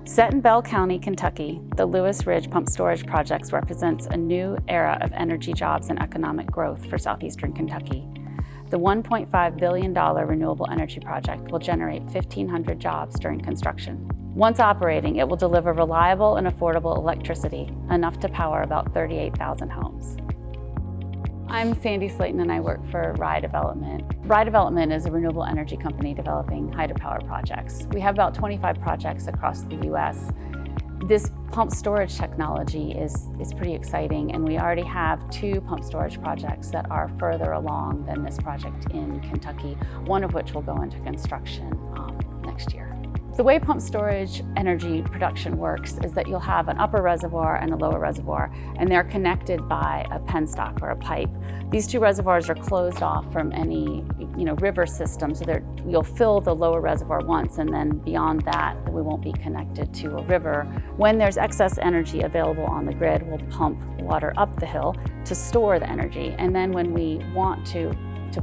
Set in Bell County, Kentucky, the Lewis Ridge Pump Storage Project represents a new era of energy jobs and economic growth for southeastern Kentucky. The $1.5 billion renewable energy project will generate 1,500 jobs during construction. Once operating, it will deliver reliable and affordable electricity, enough to power about 38,000 homes. I'm Sandy Slayton and I work for Rye Development. Rye Development is a renewable energy company developing hydropower projects. We have about 25 projects across the U.S. This pump storage technology is pretty exciting, and we already have 2 pump storage projects that are further along than this project in Kentucky, one of which will go into construction next year. The way pump storage energy production works is that you'll have an upper reservoir and a lower reservoir, and they're connected by a penstock or a pipe. These 2 reservoirs are closed off from any river system, so you'll fill the lower reservoir once, and then beyond that, we won't be connected to a river. When there's excess energy available on the grid, we'll pump water up the hill to store the energy, and then when we want to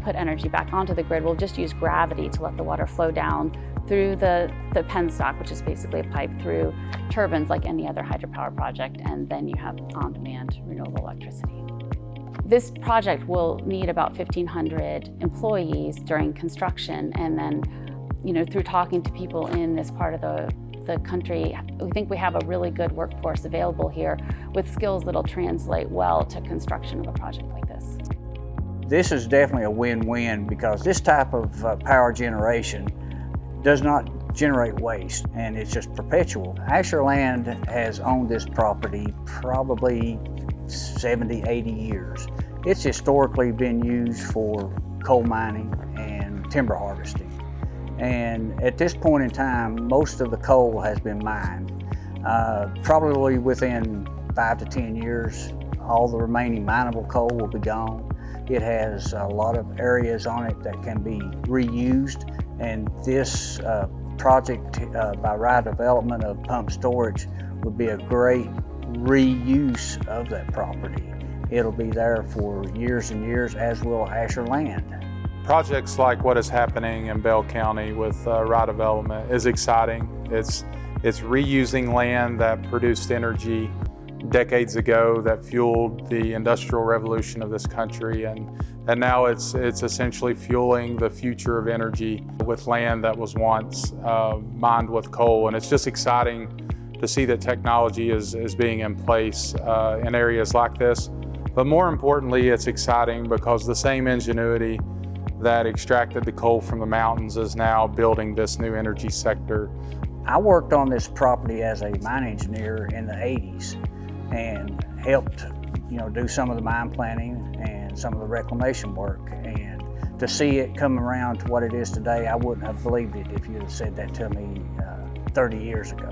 put energy back onto the grid, we'll just use gravity to let the water flow down through the penstock, which is basically a pipe, through turbines like any other hydropower project, and then you have on-demand renewable electricity. This project will need about 1,500 employees during construction, and then through talking to people in this part of the country, we think we have a really good workforce available here with skills that'll translate well to construction of a project like this. This is definitely a win-win because this type of power generation does not generate waste, and it's just perpetual. Asher Land has owned this property probably 70, 80 years. It's historically been used for coal mining and timber harvesting. And at this point in time, most of the coal has been mined. Probably within 5 to 10 years, all the remaining mineable coal will be gone. It has a lot of areas on it that can be reused, and this project by Rye Development of pump storage would be a great reuse of that property. It'll be there for years and years, as will Asher Land. Projects like what is happening in Bell County with Rye Development is exciting. It's reusing land that produced energy decades ago that fueled the industrial revolution of this country, and now it's essentially fueling the future of energy with land that was once mined with coal. And it's just exciting to see that technology is being in place in areas like this. But more importantly, it's exciting because the same ingenuity that extracted the coal from the mountains is now building this new energy sector. I worked on this property as a mine engineer in the 80s and helped do some of the mine planning and some of the reclamation work. And to see it come around to what it is today, I wouldn't have believed it if you'd have said that to me 30 years ago.